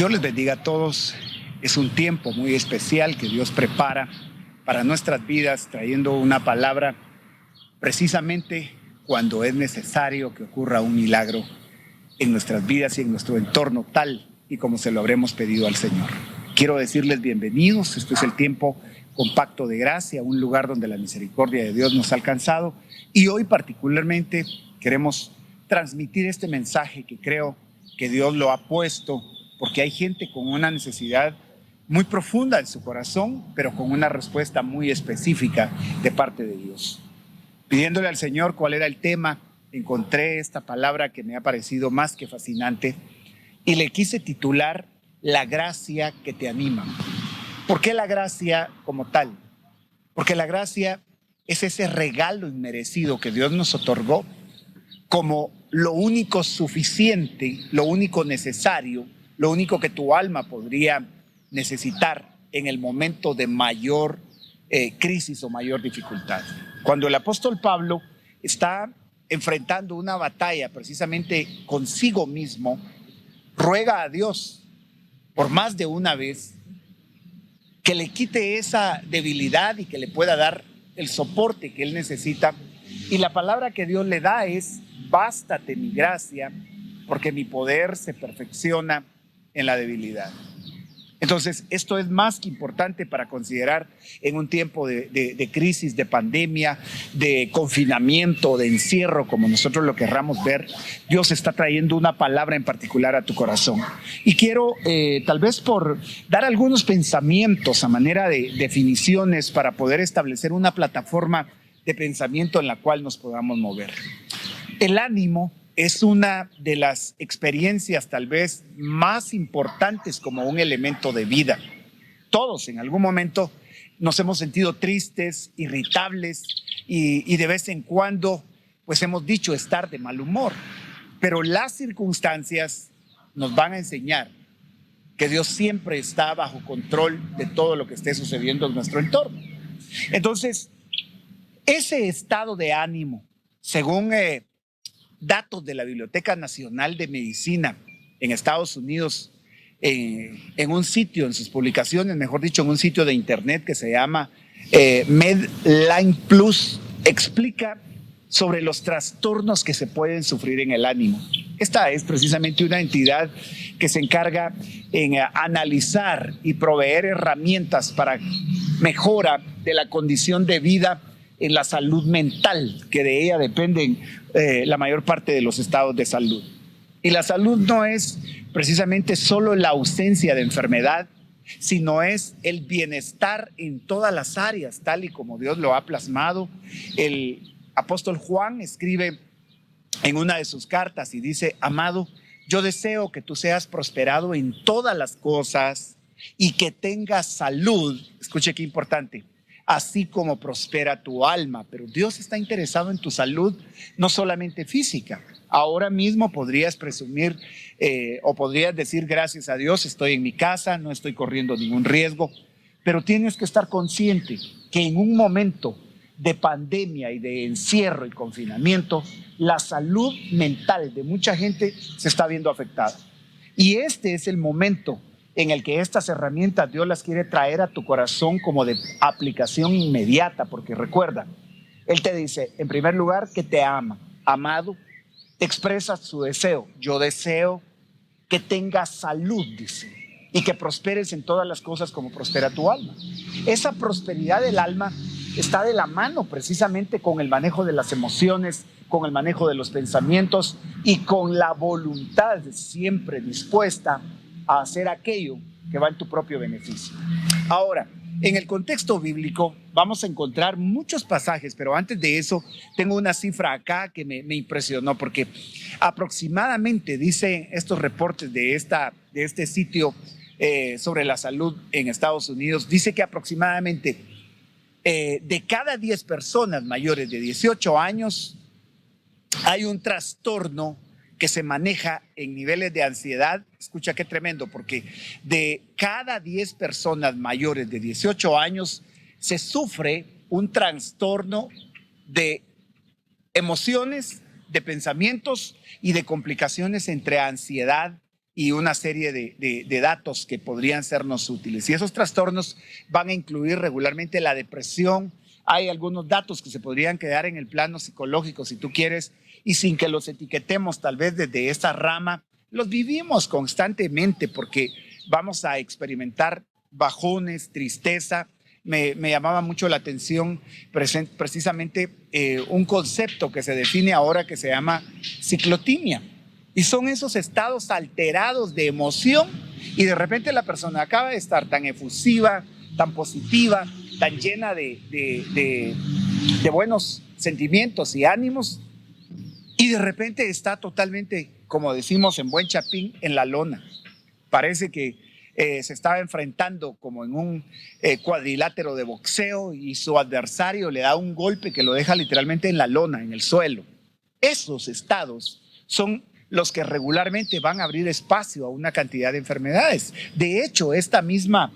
Dios les bendiga a todos. Es un tiempo muy especial que Dios prepara para nuestras vidas, trayendo una palabra precisamente cuando es necesario que ocurra un milagro en nuestras vidas y en nuestro entorno, tal y como se lo habremos pedido al Señor. Quiero decirles bienvenidos. Este es el tiempo compacto de gracia, un lugar donde la misericordia de Dios nos ha alcanzado, y hoy particularmente queremos transmitir este mensaje que creo que Dios lo ha puesto porque hay gente con una necesidad muy profunda en su corazón, pero con una respuesta muy específica de parte de Dios. Pidiéndole al Señor cuál era el tema, encontré esta palabra que me ha parecido más que fascinante y le quise titular La gracia que te anima. ¿Por qué la gracia como tal? Porque la gracia es ese regalo inmerecido que Dios nos otorgó como lo único suficiente, lo único necesario, lo único que tu alma podría necesitar en el momento de mayor crisis o mayor dificultad. Cuando el apóstol Pablo está enfrentando una batalla precisamente consigo mismo, ruega a Dios por más de una vez que le quite esa debilidad y que le pueda dar el soporte que él necesita. Y la palabra que Dios le da es: bástate mi gracia, porque mi poder se perfecciona en la debilidad. Entonces, esto es más que importante para considerar en un tiempo de crisis, de pandemia, de confinamiento, de encierro, como nosotros lo querramos ver. Dios está trayendo una palabra en particular a tu corazón. Y quiero, tal vez por dar algunos pensamientos a manera de definiciones para poder establecer una plataforma de pensamiento en la cual nos podamos mover. El ánimo es una de las experiencias tal vez más importantes como un elemento de vida. Todos en algún momento nos hemos sentido tristes, irritables y de vez en cuando pues hemos dicho estar de mal humor. Pero las circunstancias nos van a enseñar que Dios siempre está bajo control de todo lo que esté sucediendo en nuestro entorno. Entonces, ese estado de ánimo, según datos de la Biblioteca Nacional de Medicina en Estados Unidos, en un sitio, en sus publicaciones, mejor dicho, en un sitio de internet que se llama Medline Plus, explica sobre los trastornos que se pueden sufrir en el ánimo. Esta es precisamente una entidad que se encarga en analizar y proveer herramientas para mejora de la condición de vida en la salud mental, que de ella dependen la mayor parte de los estados de salud. Y la salud no es precisamente solo la ausencia de enfermedad, sino es el bienestar en todas las áreas, tal y como Dios lo ha plasmado. El apóstol Juan escribe en una de sus cartas y dice: amado, yo deseo que tú seas prosperado en todas las cosas y que tengas salud. Escuche qué importante: así como prospera tu alma. Pero Dios está interesado en tu salud, no solamente física. Ahora mismo podrías presumir o podrías decir: gracias a Dios estoy en mi casa, no estoy corriendo ningún riesgo. Pero tienes que estar consciente que en un momento de pandemia y de encierro y confinamiento, la salud mental de mucha gente se está viendo afectada. Y este es el momento en el que estas herramientas Dios las quiere traer a tu corazón como de aplicación inmediata, porque recuerda, Él te dice, en primer lugar, que te ama. Amado, te expresa su deseo. Yo deseo que tengas salud, dice, y que prosperes en todas las cosas como prospera tu alma. Esa prosperidad del alma está de la mano precisamente con el manejo de las emociones, con el manejo de los pensamientos y con la voluntad siempre dispuesta a hacer aquello que va en tu propio beneficio. Ahora, en el contexto bíblico vamos a encontrar muchos pasajes, pero antes de eso tengo una cifra acá que me impresionó, porque aproximadamente, dicen estos reportes de este sitio sobre la salud en Estados Unidos, dice que aproximadamente de cada 10 personas mayores de 18 años hay un trastorno que se maneja en niveles de ansiedad. Escucha qué tremendo, porque de cada 10 personas mayores de 18 años se sufre un trastorno de emociones, de pensamientos y de complicaciones entre ansiedad y una serie de datos que podrían sernos útiles. Y esos trastornos van a incluir regularmente la depresión. Hay algunos datos que se podrían quedar en el plano psicológico, si tú quieres, y sin que los etiquetemos tal vez desde esa rama, los vivimos constantemente porque vamos a experimentar bajones, tristeza. Me llamaba mucho la atención precisamente un concepto que se define ahora que se llama ciclotimia. Y son esos estados alterados de emoción y de repente la persona acaba de estar tan efusiva, tan positiva, tan llena de buenos sentimientos y ánimos, y de repente está totalmente, como decimos en buen chapín, en la lona. Parece que se estaba enfrentando como en un cuadrilátero de boxeo y su adversario le da un golpe que lo deja literalmente en la lona, en el suelo. Esos estados son los que regularmente van a abrir espacio a una cantidad de enfermedades. De hecho, esta misma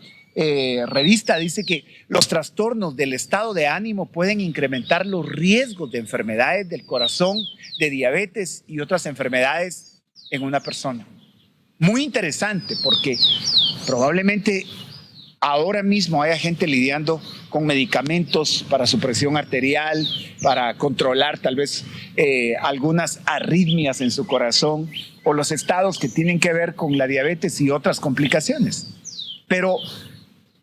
revista dice que los trastornos del estado de ánimo pueden incrementar los riesgos de enfermedades del corazón, de diabetes y otras enfermedades en una persona. Muy interesante porque probablemente ahora mismo haya gente lidiando con medicamentos para su presión arterial, para controlar tal vez algunas arritmias en su corazón o los estados que tienen que ver con la diabetes y otras complicaciones. Pero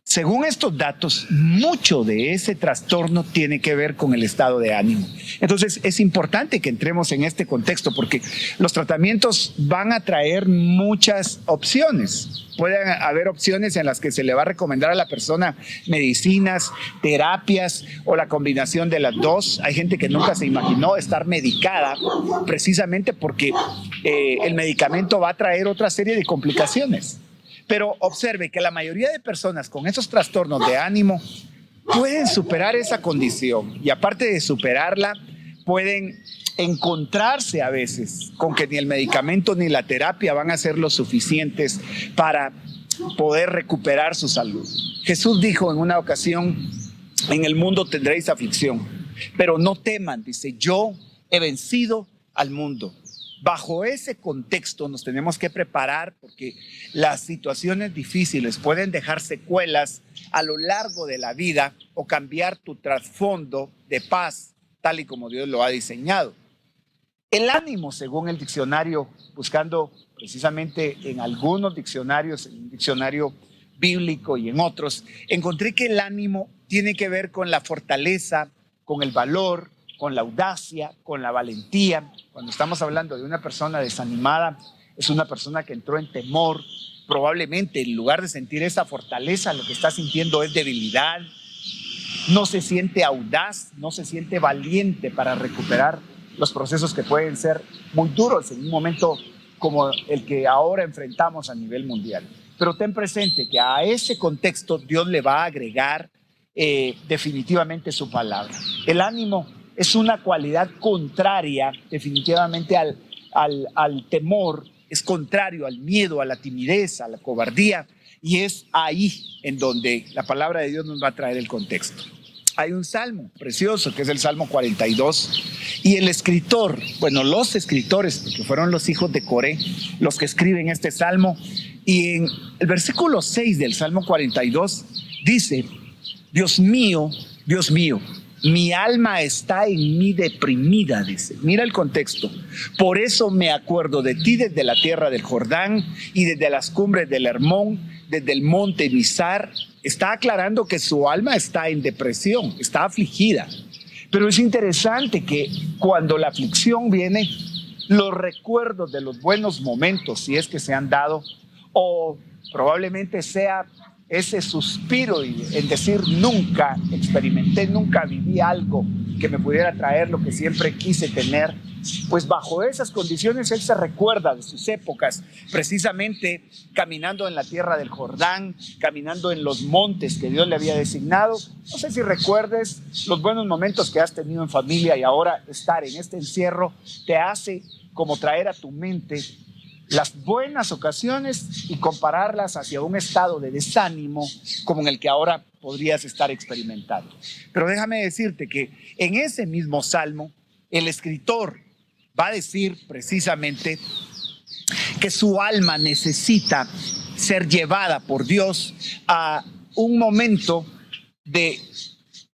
según estos datos, mucho de ese trastorno tiene que ver con el estado de ánimo. Entonces, es importante que entremos en este contexto porque los tratamientos van a traer muchas opciones. Pueden haber opciones en las que se le va a recomendar a la persona medicinas, terapias o la combinación de las dos. Hay gente que nunca se imaginó estar medicada precisamente porque el medicamento va a traer otra serie de complicaciones. Pero observe que la mayoría de personas con esos trastornos de ánimo pueden superar esa condición y aparte de superarla, pueden encontrarse a veces con que ni el medicamento ni la terapia van a ser lo suficientes para poder recuperar su salud. Jesús dijo en una ocasión, en el mundo tendréis aflicción, pero no teman, dice, yo he vencido al mundo. Bajo ese contexto nos tenemos que preparar porque las situaciones difíciles pueden dejar secuelas a lo largo de la vida o cambiar tu trasfondo de paz tal y como Dios lo ha diseñado. El ánimo, según el diccionario, buscando precisamente en algunos diccionarios, en un diccionario bíblico y en otros, encontré que el ánimo tiene que ver con la fortaleza, con el valor, con la audacia, con la valentía. Cuando estamos hablando de una persona desanimada, es una persona que entró en temor. Probablemente en lugar de sentir esa fortaleza, lo que está sintiendo es debilidad. No se siente audaz, no se siente valiente para recuperar los procesos que pueden ser muy duros en un momento como el que ahora enfrentamos a nivel mundial. Pero ten presente que a ese contexto Dios le va a agregar definitivamente su palabra. El ánimo es una cualidad contraria definitivamente al temor, es contrario al miedo, a la timidez, a la cobardía, y es ahí en donde la palabra de Dios nos va a traer el contexto. Hay un salmo precioso que es el Salmo 42 y el escritor, bueno, los escritores, porque fueron los hijos de Coré los que escriben este salmo, y en el versículo 6 del Salmo 42 dice, Dios mío, mi alma está en mí deprimida, dice. Mira el contexto. Por eso me acuerdo de ti desde la tierra del Jordán y desde las cumbres del Hermón, desde el monte Mizar. Está aclarando que su alma está en depresión, está afligida. Pero es interesante que cuando la aflicción viene, los recuerdos de los buenos momentos, si es que se han dado, o probablemente sea ese suspiro en decir nunca experimenté, nunca viví algo que me pudiera traer lo que siempre quise tener, pues bajo esas condiciones él se recuerda de sus épocas, precisamente caminando en la tierra del Jordán, caminando en los montes que Dios le había designado. No sé si recuerdes los buenos momentos que has tenido en familia y ahora estar en este encierro te hace como traer a tu mente las buenas ocasiones y compararlas hacia un estado de desánimo como en el que ahora podrías estar experimentando. Pero déjame decirte que en ese mismo salmo, el escritor va a decir precisamente que su alma necesita ser llevada por Dios a un momento de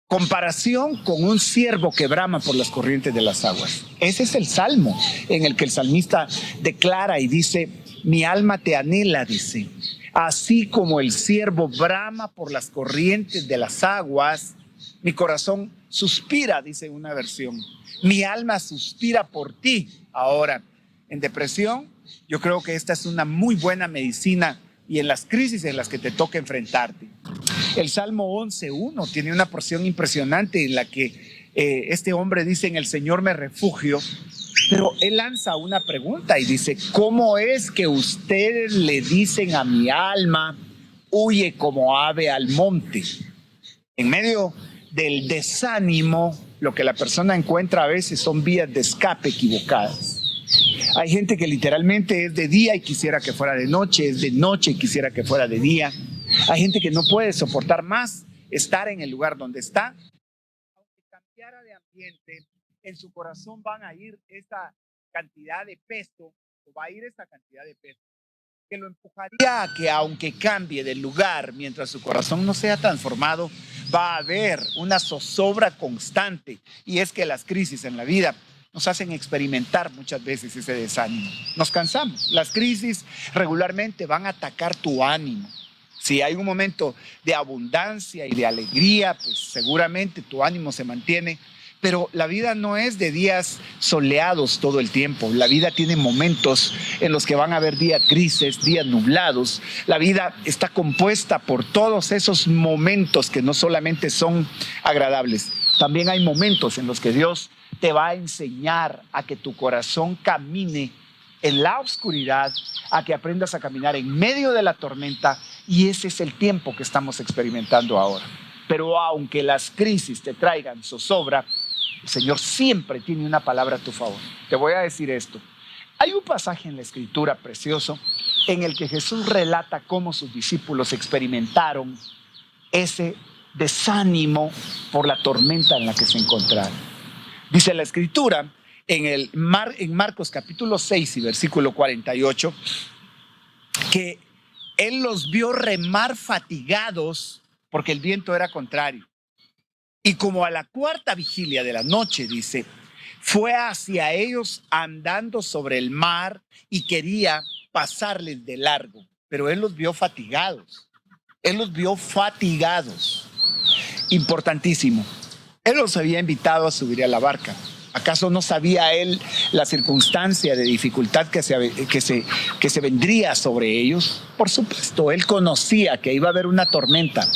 comparación con un ciervo que brama por las corrientes de las aguas. Ese es el salmo en el que el salmista declara y dice: mi alma te anhela, dice, así como el ciervo brama por las corrientes de las aguas, mi corazón suspira, dice una versión. Mi alma suspira por ti. Ahora, en depresión, yo creo que esta es una muy buena medicina, y en las crisis en las que te toca enfrentarte. El Salmo 11:1 tiene una porción impresionante en la que este hombre dice: en el Señor me refugio. Pero él lanza una pregunta y dice: ¿cómo es que ustedes le dicen a mi alma, huye como ave al monte? En medio del desánimo, lo que la persona encuentra a veces son vías de escape equivocadas. Hay gente que literalmente es de día y quisiera que fuera de noche, es de noche y quisiera que fuera de día. Hay gente que no puede soportar más estar en el lugar donde está. Aunque cambiara de ambiente, en su corazón van a ir esa cantidad de peso, o va a ir esa cantidad de peso, que lo empujaría a que, aunque cambie de lugar, mientras su corazón no sea transformado, va a haber una zozobra constante. Y es que las crisis en la vida nos hacen experimentar muchas veces ese desánimo. Nos cansamos. Las crisis regularmente van a atacar tu ánimo. Si hay un momento de abundancia y de alegría, pues seguramente tu ánimo se mantiene. Pero la vida no es de días soleados todo el tiempo. La vida tiene momentos en los que van a haber días grises, días nublados. La vida está compuesta por todos esos momentos que no solamente son agradables. También hay momentos en los que Dios te va a enseñar a que tu corazón camine en la oscuridad, a que aprendas a caminar en medio de la tormenta, y ese es el tiempo que estamos experimentando ahora. Pero aunque las crisis te traigan zozobra, el Señor siempre tiene una palabra a tu favor. Te voy a decir esto. Hay un pasaje en la Escritura precioso en el que Jesús relata cómo sus discípulos experimentaron ese desánimo por la tormenta en la que se encontraron. Dice la Escritura en Marcos capítulo 6 y versículo 48 que Él los vio remar fatigados porque el viento era contrario. Y como a la cuarta vigilia de la noche, dice, fue hacia ellos andando sobre el mar y quería pasarles de largo. Pero Él los vio fatigados. Él los vio fatigados. Importantísimo. Él los había invitado a subir a la barca. ¿Acaso no sabía Él la circunstancia de dificultad que se vendría sobre ellos? Por supuesto, Él conocía que iba a haber una tormenta.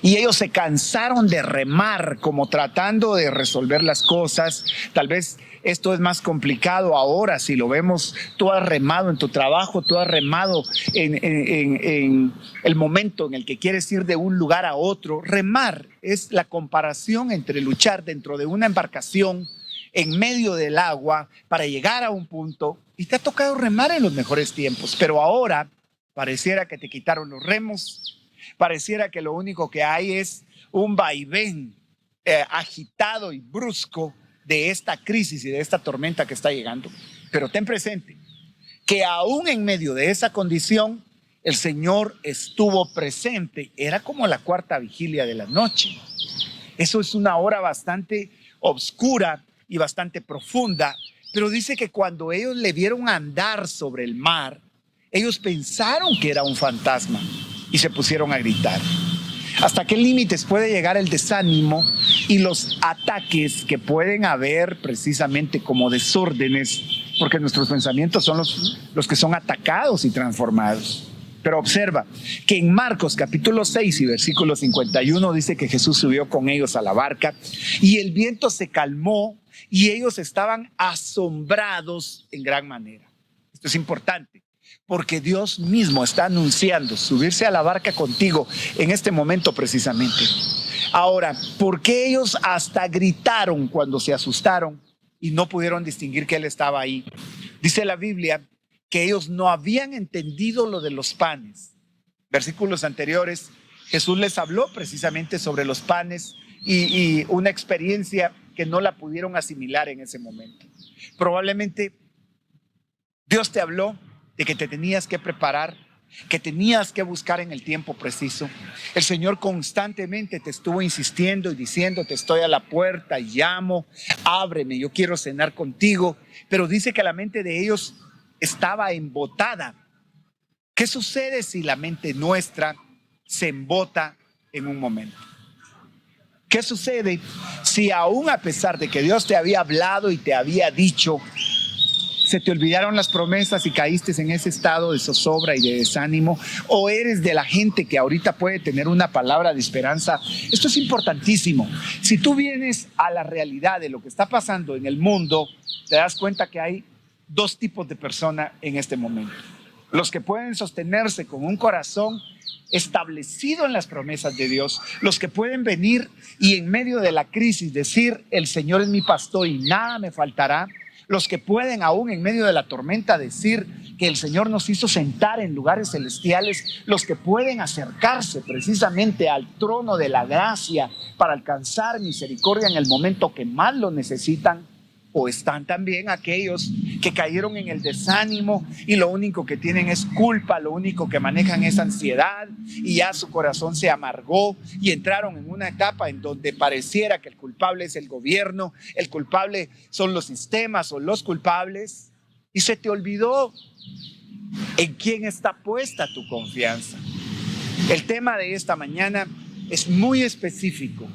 Y ellos se cansaron de remar como tratando de resolver las cosas. Tal vez esto es más complicado ahora si lo vemos. Tú has remado en tu trabajo, tú has remado en el momento en el que quieres ir de un lugar a otro. Remar es la comparación entre luchar dentro de una embarcación en medio del agua para llegar a un punto. Y te ha tocado remar en los mejores tiempos, pero ahora pareciera que te quitaron los remos. Pareciera que lo único que hay es un vaivén agitado y brusco de esta crisis y de esta tormenta que está llegando. Pero ten presente que aún en medio de esa condición, el Señor estuvo presente. Era como la cuarta vigilia de la noche. Eso es una hora bastante oscura y bastante profunda. Pero dice que cuando ellos le vieron andar sobre el mar, ellos pensaron que era un fantasma y se pusieron a gritar. ¿Hasta qué límites puede llegar el desánimo y los ataques que pueden haber precisamente como desórdenes? Porque nuestros pensamientos son los que son atacados y transformados. Pero observa que en Marcos capítulo 6 y versículo 51 dice que Jesús subió con ellos a la barca y el viento se calmó y ellos estaban asombrados en gran manera. Esto es importante, porque Dios mismo está anunciando subirse a la barca contigo en este momento precisamente. Ahora, ¿por qué ellos hasta gritaron cuando se asustaron y no pudieron distinguir que Él estaba ahí? Dice la Biblia que ellos no habían entendido lo de los panes. Versículos anteriores, Jesús les habló precisamente sobre los panes y una experiencia que no la pudieron asimilar en ese momento. Probablemente Dios te habló de que te tenías que preparar, que tenías que buscar en el tiempo preciso. El Señor constantemente te estuvo insistiendo y diciendo: te estoy a la puerta, llamo, ábreme, yo quiero cenar contigo. Pero dice que la mente de ellos estaba embotada. ¿Qué sucede si la mente nuestra se embota en un momento? ¿Qué sucede si aún a pesar de que Dios te había hablado y te había dicho, se te olvidaron las promesas y caíste en ese estado de zozobra y de desánimo? ¿O eres de la gente que ahorita puede tener una palabra de esperanza? Esto es importantísimo. Si tú vienes a la realidad de lo que está pasando en el mundo, te das cuenta que hay dos tipos de personas en este momento. Los que pueden sostenerse con un corazón establecido en las promesas de Dios, los que pueden venir y en medio de la crisis decir: el Señor es mi pastor y nada me faltará. Los que pueden aún en medio de la tormenta decir que el Señor nos hizo sentar en lugares celestiales. Los que pueden acercarse precisamente al trono de la gracia para alcanzar misericordia en el momento que más lo necesitan. O están también aquellos que cayeron en el desánimo y lo único que tienen es culpa, lo único que manejan es ansiedad y ya su corazón se amargó y entraron en una etapa en donde pareciera que el culpable es el gobierno, el culpable son los sistemas o los culpables, y se te olvidó en quién está puesta tu confianza. El tema de esta mañana es muy específico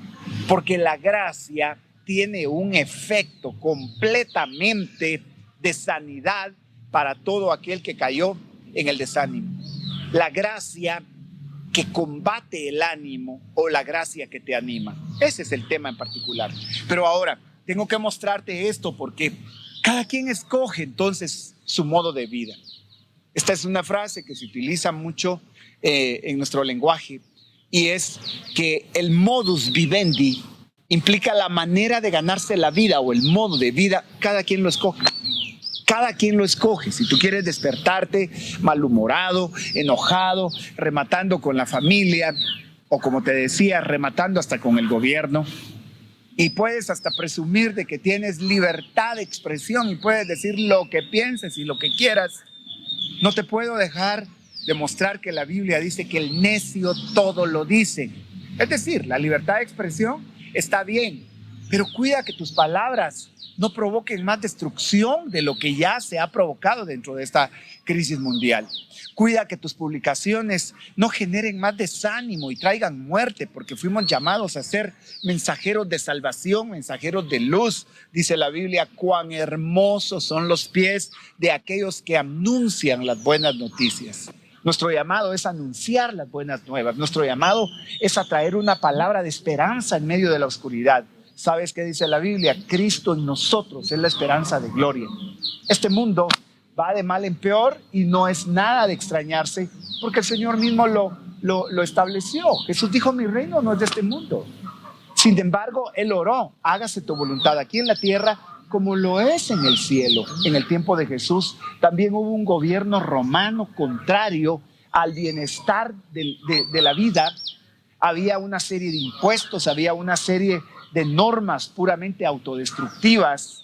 porque la gracia tiene un efecto completamente de sanidad para todo aquel que cayó en el desánimo. La gracia que combate el ánimo o la gracia que te anima. Ese es el tema en particular. Pero ahora tengo que mostrarte esto porque cada quien escoge entonces su modo de vida. Esta es una frase que se utiliza mucho en nuestro lenguaje y es que el modus vivendi implica la manera de ganarse la vida o el modo de vida. Cada quien lo escoge. Cada quien lo escoge. Si tú quieres despertarte malhumorado, enojado, rematando con la familia o, como te decía, rematando hasta con el gobierno, y puedes hasta presumir de que tienes libertad de expresión y puedes decir lo que pienses y lo que quieras, no te puedo dejar de mostrar que la Biblia dice que el necio todo lo dice. Es decir, la libertad de expresión está bien, pero cuida que tus palabras no provoquen más destrucción de lo que ya se ha provocado dentro de esta crisis mundial. Cuida que tus publicaciones no generen más desánimo y traigan muerte, porque fuimos llamados a ser mensajeros de salvación, mensajeros de luz. Dice la Biblia: cuán hermosos son los pies de aquellos que anuncian las buenas noticias. Nuestro llamado es anunciar las buenas nuevas. Nuestro llamado es atraer una palabra de esperanza en medio de la oscuridad. ¿Sabes qué dice la Biblia? Cristo en nosotros es la esperanza de gloria. Este mundo va de mal en peor y no es nada de extrañarse porque el Señor mismo lo estableció. Jesús dijo: mi reino no es de este mundo. Sin embargo, Él oró: hágase tu voluntad aquí en la tierra como lo es en el cielo. En el tiempo de Jesús también hubo un gobierno romano contrario al bienestar de la vida. Había una serie de impuestos, había una serie de normas puramente autodestructivas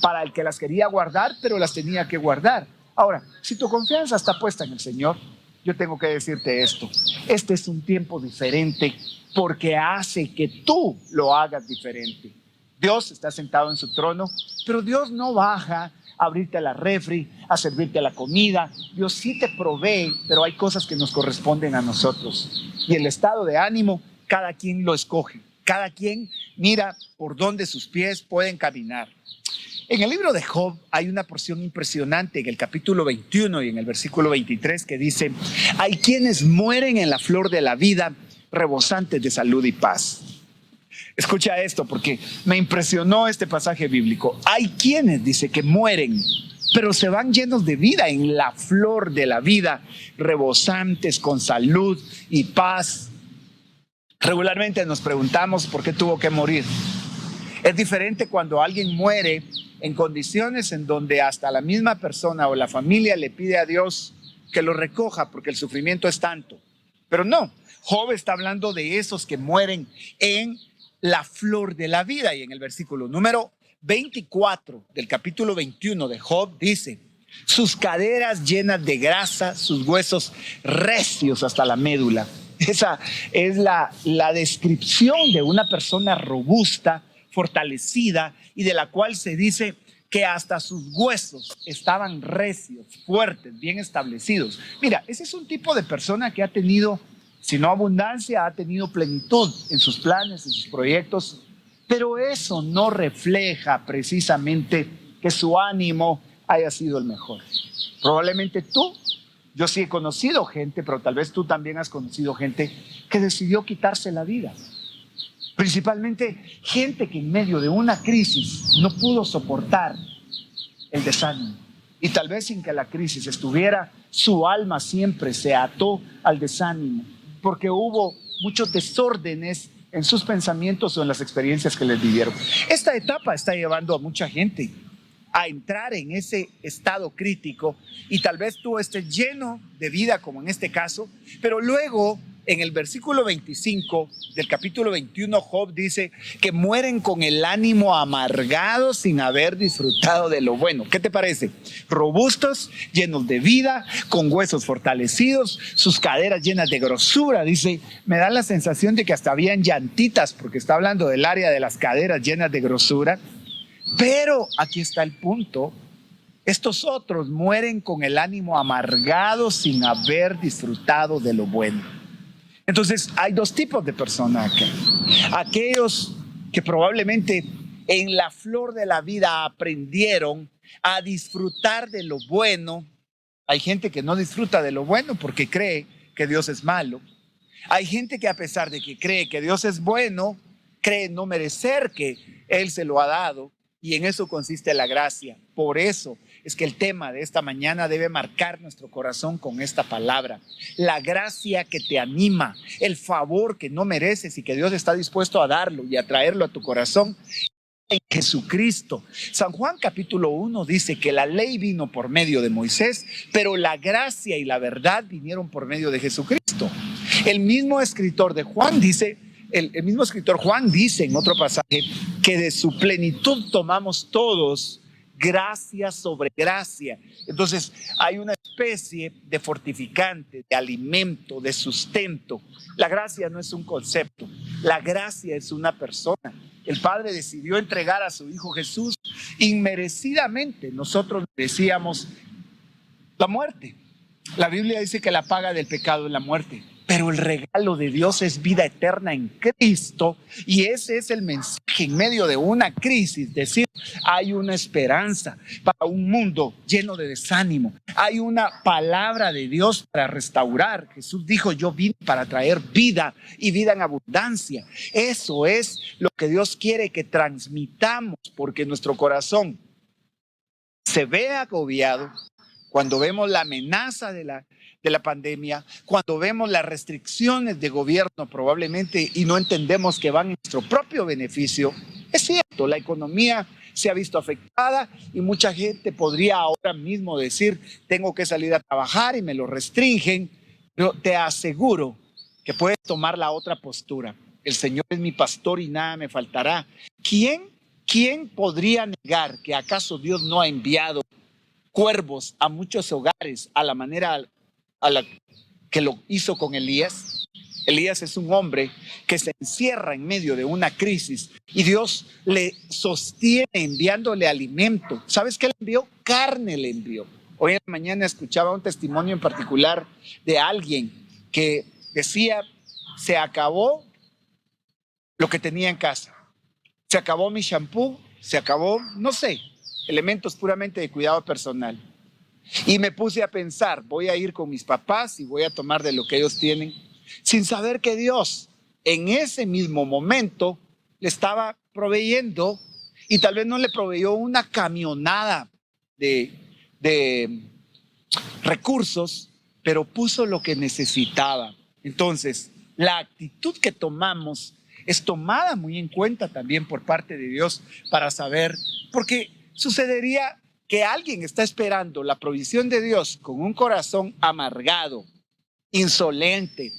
para el que las quería guardar, pero las tenía que guardar. Ahora, si tu confianza está puesta en el Señor, yo tengo que decirte esto: este es un tiempo diferente porque hace que tú lo hagas diferente. Dios está sentado en su trono, pero Dios no baja a abrirte la refri, a servirte la comida. Dios sí te provee, pero hay cosas que nos corresponden a nosotros. Y el estado de ánimo, cada quien lo escoge. Cada quien mira por dónde sus pies pueden caminar. En el libro de Job hay una porción impresionante en el capítulo 21 y en el versículo 23 que dice: hay quienes mueren en la flor de la vida, rebosantes de salud y paz. Escucha esto porque me impresionó este pasaje bíblico. Hay quienes, dice, que mueren, pero se van llenos de vida en la flor de la vida, rebosantes con salud y paz. Regularmente nos preguntamos por qué tuvo que morir. Es diferente cuando alguien muere en condiciones en donde hasta la misma persona o la familia le pide a Dios que lo recoja porque el sufrimiento es tanto. Pero no, Job está hablando de esos que mueren en la flor de la vida. Y en el versículo número 24 del capítulo 21 de Job dice: sus caderas llenas de grasa, sus huesos recios hasta la médula. Esa es la descripción de una persona robusta, fortalecida y de la cual se dice que hasta sus huesos estaban recios, fuertes, bien establecidos. Mira, ese es un tipo de persona que ha tenido, si no abundancia, ha tenido plenitud en sus planes, en sus proyectos, pero eso no refleja precisamente que su ánimo haya sido el mejor. Probablemente yo sí he conocido gente, pero tal vez tú también has conocido gente que decidió quitarse la vida. Principalmente gente que en medio de una crisis no pudo soportar el desánimo. Y tal vez sin que la crisis estuviera, su alma siempre se ató al desánimo, porque hubo muchos desórdenes en sus pensamientos o en las experiencias que les vivieron. Esta etapa está llevando a mucha gente a entrar en ese estado crítico y tal vez tú estés lleno de vida como en este caso, pero luego en el versículo 25 del capítulo 21 Job dice que mueren con el ánimo amargado sin haber disfrutado de lo bueno. ¿Qué te parece? Robustos, llenos de vida, con huesos fortalecidos, sus caderas llenas de grosura. Dice, me da la sensación de que hasta habían llantitas, porque está hablando del área de las caderas llenas de grosura. Pero aquí está el punto. Estos otros mueren con el ánimo amargado sin haber disfrutado de lo bueno. Entonces hay dos tipos de personas acá. Aquellos que probablemente en la flor de la vida aprendieron a disfrutar de lo bueno. Hay gente que no disfruta de lo bueno porque cree que Dios es malo. Hay gente que a pesar de que cree que Dios es bueno, cree no merecer que Él se lo ha dado. Y en eso consiste la gracia. Por eso es que el tema de esta mañana debe marcar nuestro corazón con esta palabra. La gracia que te anima, el favor que no mereces y que Dios está dispuesto a darlo y a traerlo a tu corazón en Jesucristo. San Juan capítulo 1 dice que la ley vino por medio de Moisés, pero la gracia y la verdad vinieron por medio de Jesucristo. El mismo escritor de Juan dice... El mismo escritor Juan dice en otro pasaje que de su plenitud tomamos todos gracia sobre gracia. Entonces hay una especie de fortificante, de alimento, de sustento. La gracia no es un concepto, la gracia es una persona. El Padre decidió entregar a su Hijo Jesús inmerecidamente. Nosotros merecíamos la muerte. La Biblia dice que la paga del pecado es la muerte. Pero el regalo de Dios es vida eterna en Cristo y ese es el mensaje en medio de una crisis, decir, hay una esperanza para un mundo lleno de desánimo, hay una palabra de Dios para restaurar. Jesús dijo, yo vine para traer vida y vida en abundancia. Eso es lo que Dios quiere que transmitamos, porque nuestro corazón se ve agobiado cuando vemos la amenaza de la pandemia, cuando vemos las restricciones de gobierno probablemente y no entendemos que van en nuestro propio beneficio. Es cierto, la economía se ha visto afectada y mucha gente podría ahora mismo decir, tengo que salir a trabajar y me lo restringen, pero te aseguro que puedes tomar la otra postura. El Señor es mi pastor y nada me faltará. ¿Quién podría negar que acaso Dios no ha enviado cuervos a muchos hogares a la manera a la que lo hizo con Elías? Elías es un hombre que se encierra en medio de una crisis y Dios le sostiene enviándole alimento. ¿Sabes qué le envió? Carne le envió. Hoy en la mañana escuchaba un testimonio en particular de alguien que decía, se acabó lo que tenía en casa. Se acabó mi shampoo, se acabó, no sé, elementos puramente de cuidado personal. Y me puse a pensar, voy a ir con mis papás y voy a tomar de lo que ellos tienen, sin saber que Dios en ese mismo momento le estaba proveyendo y tal vez no le proveyó una camionada de recursos, pero puso lo que necesitaba. Entonces, la actitud que tomamos es tomada muy en cuenta también por parte de Dios para saber, porque sucedería que alguien está esperando la provisión de Dios con un corazón amargado, insolente,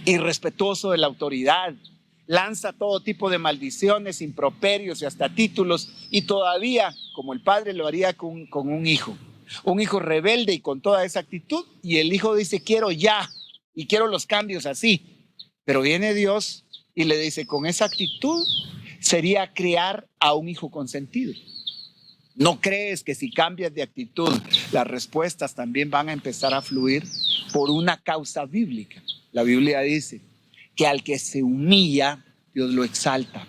irrespetuoso de la autoridad, lanza todo tipo de maldiciones, improperios y hasta títulos, y todavía, como el padre lo haría con un hijo, Un hijo rebelde y con toda esa actitud, y el hijo dice, quiero ya, y quiero los cambios así. Pero viene Dios y le dice, con esa actitud sería criar a un hijo consentido. ¿No crees que si cambias de actitud, las respuestas también van a empezar a fluir por una causa bíblica? La Biblia dice que al que se humilla, Dios lo exalta,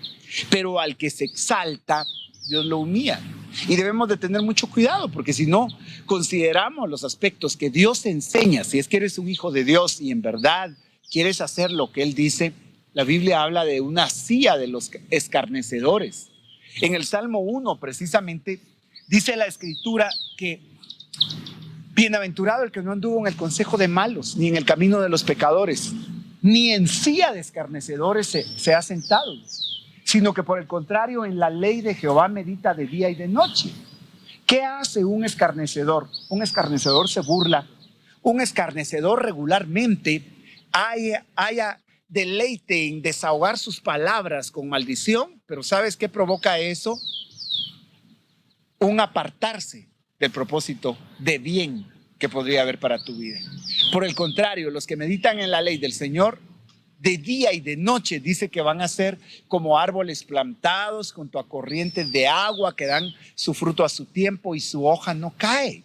pero al que se exalta, Dios lo humilla. Y debemos de tener mucho cuidado, porque si no consideramos los aspectos que Dios enseña, si es que eres un hijo de Dios y en verdad quieres hacer lo que Él dice, la Biblia habla de una silla de los escarnecedores. En el Salmo 1 precisamente dice la Escritura que bienaventurado el que no anduvo en el consejo de malos, ni en el camino de los pecadores, ni en silla de escarnecedores se ha sentado, sino que por el contrario en la ley de Jehová medita de día y de noche. ¿Qué hace un escarnecedor? Un escarnecedor se burla. Un escarnecedor regularmente haya deleite en desahogar sus palabras con maldición, pero ¿sabes qué provoca eso? Un apartarse del propósito de bien que podría haber para tu vida. Por el contrario, los que meditan en la ley del Señor, de día y de noche, dice que van a ser como árboles plantados junto a corrientes de agua que dan su fruto a su tiempo y su hoja no cae.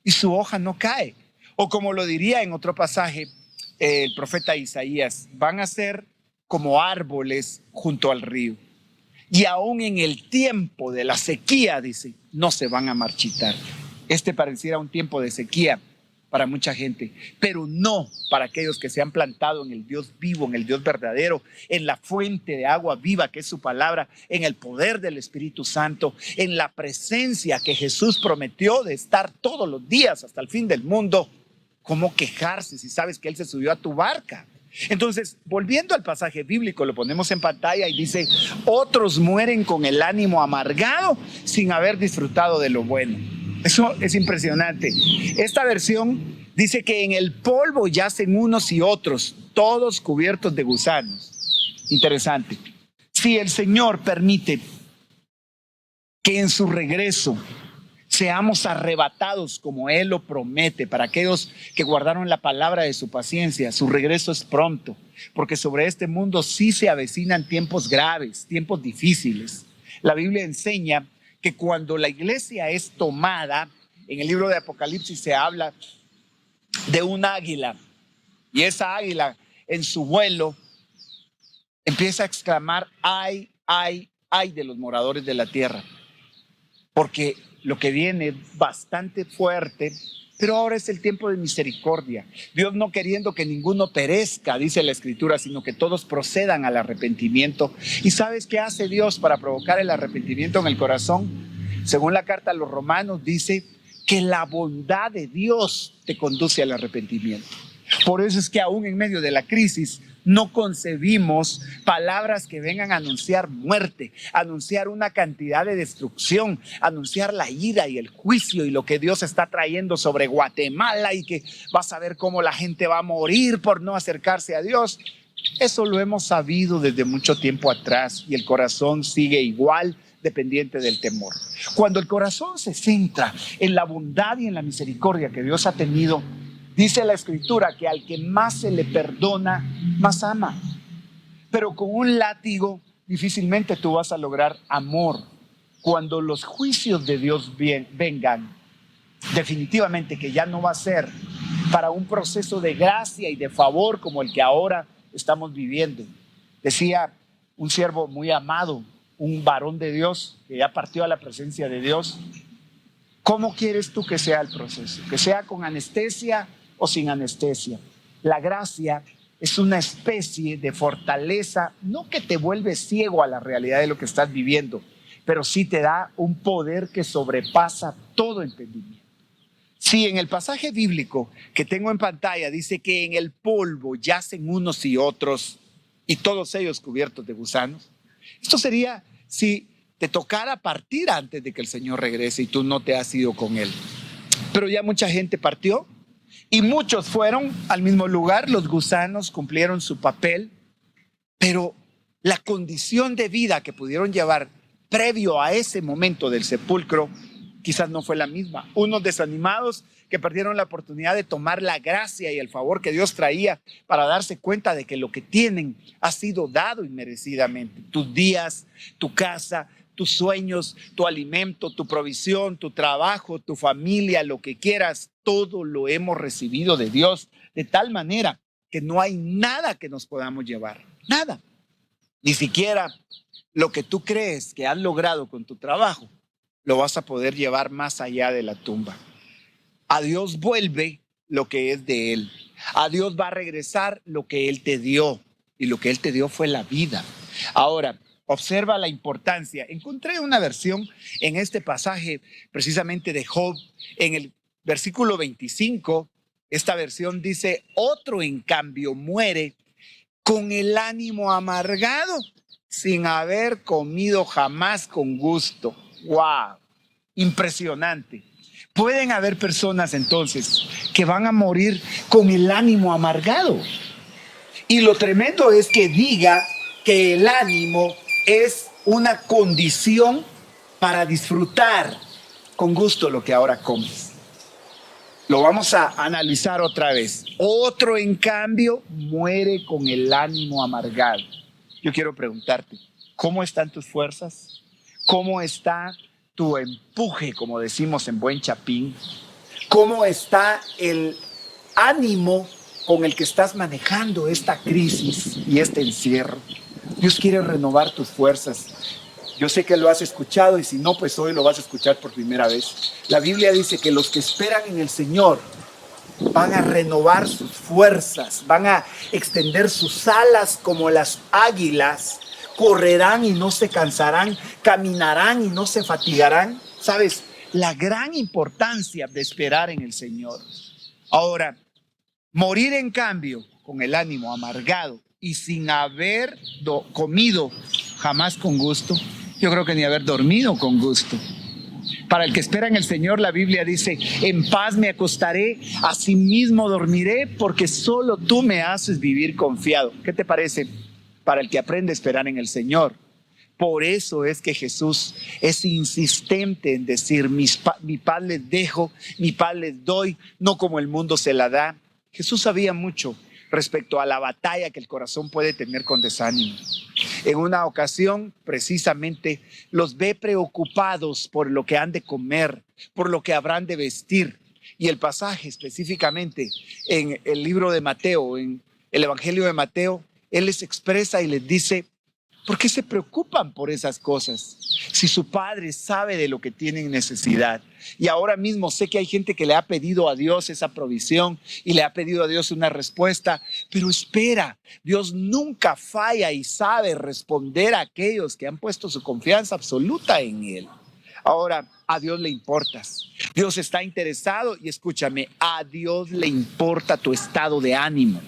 Y su hoja no cae. O como lo diría en otro pasaje el profeta Isaías, van a ser como árboles junto al río. Y aún en el tiempo de la sequía, dice, no se van a marchitar. Este pareciera un tiempo de sequía para mucha gente, pero no para aquellos que se han plantado en el Dios vivo, en el Dios verdadero, en la fuente de agua viva que es su palabra, en el poder del Espíritu Santo, en la presencia que Jesús prometió de estar todos los días hasta el fin del mundo. ¿Cómo quejarse si sabes que Él se subió a tu barca? Entonces, volviendo al pasaje bíblico, lo ponemos en pantalla y dice, otros mueren con el ánimo amargado sin haber disfrutado de lo bueno. Eso es impresionante. Esta versión dice que en el polvo yacen unos y otros, todos cubiertos de gusanos. Interesante. Si el Señor permite que en su regreso seamos arrebatados como Él lo promete, para aquellos que guardaron la palabra de su paciencia, su regreso es pronto, porque sobre este mundo sí se avecinan tiempos graves, tiempos difíciles. La Biblia enseña que cuando la iglesia es tomada, en el libro de Apocalipsis se habla de un águila, y esa águila en su vuelo empieza a exclamar, ay, ay, ay de los moradores de la tierra, porque lo que viene es bastante fuerte, pero ahora es el tiempo de misericordia. Dios no queriendo que ninguno perezca, dice la Escritura, sino que todos procedan al arrepentimiento. ¿Y sabes qué hace Dios para provocar el arrepentimiento en el corazón? Según la carta a los Romanos, dice que la bondad de Dios te conduce al arrepentimiento. Por eso es que aún en medio de la crisis no concebimos palabras que vengan a anunciar muerte, anunciar una cantidad de destrucción, anunciar la ira y el juicio y lo que Dios está trayendo sobre Guatemala y que vas a ver cómo la gente va a morir por no acercarse a Dios. Eso lo hemos sabido desde mucho tiempo atrás y el corazón sigue igual, dependiente del temor. Cuando el corazón se centra en la bondad y en la misericordia que Dios ha tenido, dice la Escritura que al que más se le perdona, más ama. Pero con un látigo difícilmente tú vas a lograr amor. Cuando los juicios de Dios vengan, definitivamente que ya no va a ser para un proceso de gracia y de favor como el que ahora estamos viviendo. Decía un siervo muy amado, un varón de Dios que ya partió a la presencia de Dios, ¿cómo quieres tú que sea el proceso? ¿Que sea con anestesia o sin anestesia? La gracia es una especie de fortaleza, no que te vuelve ciego a la realidad de lo que estás viviendo, pero sí te da un poder que sobrepasa todo entendimiento. Si en el pasaje bíblico que tengo en pantalla dice que en el polvo yacen unos y otros y todos ellos cubiertos de gusanos, esto sería si te tocara partir antes de que el Señor regrese y tú no te has ido con Él. Pero ya mucha gente partió y muchos fueron al mismo lugar, los gusanos cumplieron su papel, pero la condición de vida que pudieron llevar previo a ese momento del sepulcro quizás no fue la misma. Unos desanimados que perdieron la oportunidad de tomar la gracia y el favor que Dios traía para darse cuenta de que lo que tienen ha sido dado inmerecidamente. Tus días, tu casa, tus sueños, tu alimento, tu provisión, tu trabajo, tu familia, lo que quieras, todo lo hemos recibido de Dios de tal manera que no hay nada que nos podamos llevar. Nada. Ni siquiera lo que tú crees que has logrado con tu trabajo lo vas a poder llevar más allá de la tumba. A Dios vuelve lo que es de Él. A Dios va a regresar lo que Él te dio. Y lo que Él te dio fue la vida. Ahora, observa la importancia. Encontré una versión en este pasaje precisamente de Job. En el versículo 25, esta versión dice: otro en cambio muere con el ánimo amargado, sin haber comido jamás con gusto. ¡Wow! Impresionante. Pueden haber personas entonces que van a morir con el ánimo amargado. Y lo tremendo es que diga que el ánimo es una condición para disfrutar con gusto lo que ahora comes. Lo vamos a analizar otra vez. Otro, en cambio, muere con el ánimo amargado. Yo quiero preguntarte, ¿cómo están tus fuerzas? ¿Cómo está tu empuje, como decimos en buen chapín? ¿Cómo está el ánimo con el que estás manejando esta crisis y este encierro? Dios quiere renovar tus fuerzas. Yo sé que lo has escuchado y si no, pues hoy lo vas a escuchar por primera vez. La Biblia dice que los que esperan en el Señor van a renovar sus fuerzas, van a extender sus alas como las águilas, correrán y no se cansarán, caminarán y no se fatigarán. ¿Sabes? La gran importancia de esperar en el Señor. Ahora, morir en cambio con el ánimo amargado y sin haber comido jamás con gusto, yo creo que ni haber dormido con gusto. Para el que espera en el Señor, la Biblia dice: en paz me acostaré, asimismo dormiré, porque solo tú me haces vivir confiado. ¿Qué te parece? Para el que aprende a esperar en el Señor. Por eso es que Jesús es insistente en decir: mi paz les dejo, mi paz les doy, no como el mundo se la da. Jesús sabía mucho respecto a la batalla que el corazón puede tener con desánimo. En una ocasión, precisamente, los ve preocupados por lo que han de comer, por lo que habrán de vestir. Y el pasaje específicamente en el libro de Mateo, en el Evangelio de Mateo, Él les expresa y les dice: ¿por qué se preocupan por esas cosas? Si su Padre sabe de lo que tienen necesidad. Y ahora mismo sé que hay gente que le ha pedido a Dios esa provisión y le ha pedido a Dios una respuesta, pero espera, Dios nunca falla y sabe responder a aquellos que han puesto su confianza absoluta en Él. Ahora, a Dios le importas. Dios está interesado y escúchame, a Dios le importa tu estado de ánimo.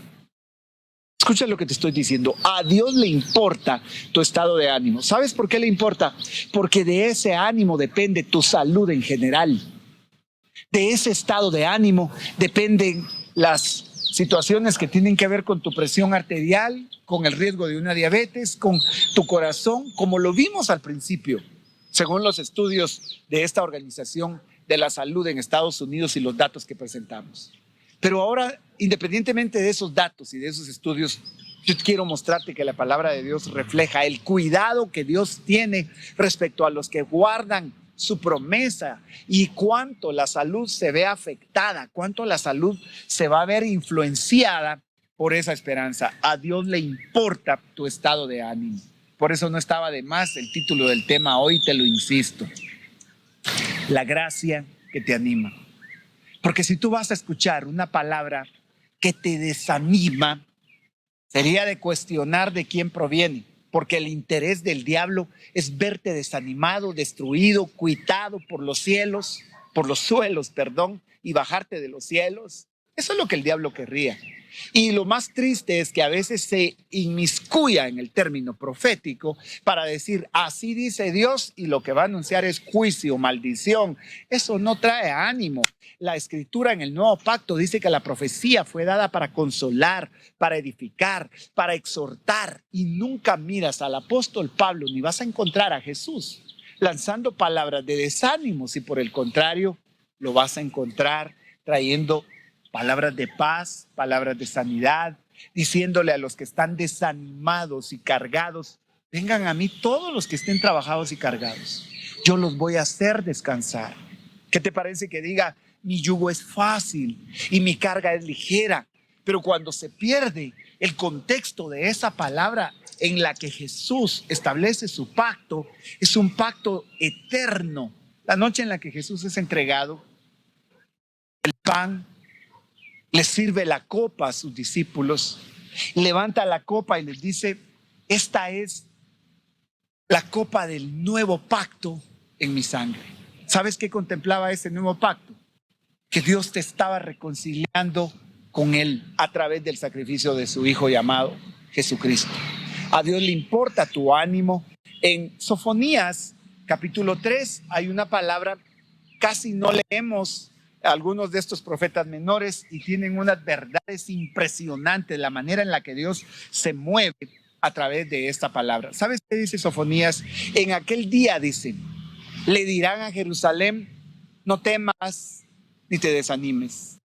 Escucha lo que te estoy diciendo. A Dios le importa tu estado de ánimo. ¿Sabes por qué le importa? Porque de ese ánimo depende tu salud en general. De ese estado de ánimo dependen las situaciones que tienen que ver con tu presión arterial, con el riesgo de una diabetes, con tu corazón, como lo vimos al principio, según los estudios de esta organización de la salud en Estados Unidos y los datos que presentamos. Pero ahora, independientemente de esos datos y de esos estudios, yo quiero mostrarte que la palabra de Dios refleja el cuidado que Dios tiene respecto a los que guardan su promesa y cuánto la salud se ve afectada, cuánto la salud se va a ver influenciada por esa esperanza. A Dios le importa tu estado de ánimo. Por eso no estaba de más el título del tema hoy, te lo insisto. La gracia que te anima. Porque si tú vas a escuchar una palabra que te desanima, sería de cuestionar de quién proviene. Porque el interés del diablo es verte desanimado, destruido, cuitado por los suelos, y bajarte de los cielos. Eso es lo que el diablo querría. Y lo más triste es que a veces se inmiscuya en el término profético para decir: así dice Dios, y lo que va a anunciar es juicio, maldición. Eso no trae ánimo. La escritura en el Nuevo Pacto dice que la profecía fue dada para consolar, para edificar, para exhortar. Y nunca miras al apóstol Pablo ni vas a encontrar a Jesús lanzando palabras de desánimo, si por el contrario lo vas a encontrar trayendo palabras de paz, palabras de sanidad, diciéndole a los que están desanimados y cargados, vengan a mí todos los que estén trabajados y cargados, yo los voy a hacer descansar. ¿Qué te parece que diga, mi yugo es fácil y mi carga es ligera? Pero cuando se pierde el contexto de esa palabra en la que Jesús establece su pacto, es un pacto eterno. La noche en la que Jesús es entregado, el pan, le sirve la copa a sus discípulos, levanta la copa y les dice, esta es la copa del nuevo pacto en mi sangre. ¿Sabes qué contemplaba ese nuevo pacto? Que Dios te estaba reconciliando con Él a través del sacrificio de su Hijo llamado Jesucristo. A Dios le importa tu ánimo. En Sofonías capítulo 3 hay una palabra, casi no leemos algunos de estos profetas menores y tienen unas verdades impresionantes, la manera en la que Dios se mueve a través de esta palabra. ¿Sabes qué dice Sofonías? En aquel día, dice, le dirán a Jerusalén, no temas ni te desanimes.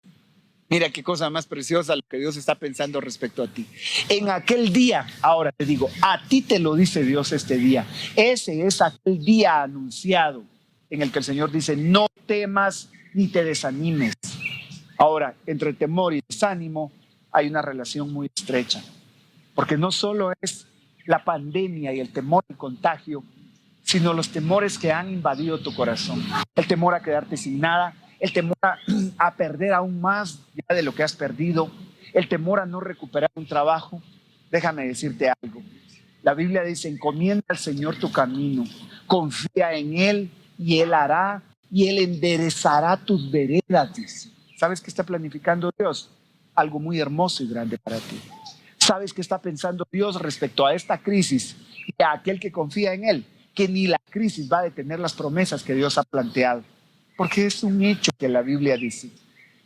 Mira qué cosa más preciosa lo que Dios está pensando respecto a ti. En aquel día, ahora te digo, a ti te lo dice Dios este día. Ese es aquel día anunciado en el que el Señor dice, no temas ni te desanimes. Ahora, entre temor y desánimo hay una relación muy estrecha. Porque no solo es la pandemia y el temor al contagio, sino los temores que han invadido tu corazón. El temor a quedarte sin nada, el temor a perder aún más ya de lo que has perdido, el temor a no recuperar un trabajo. Déjame decirte algo. La Biblia dice, encomienda al Señor tu camino, confía en Él y Él hará y Él enderezará tus veredas, dice. ¿Sabes qué está planificando Dios? Algo muy hermoso y grande para ti. ¿Sabes qué está pensando Dios respecto a esta crisis y a aquel que confía en Él? Que ni la crisis va a detener las promesas que Dios ha planteado. Porque es un hecho que la Biblia dice.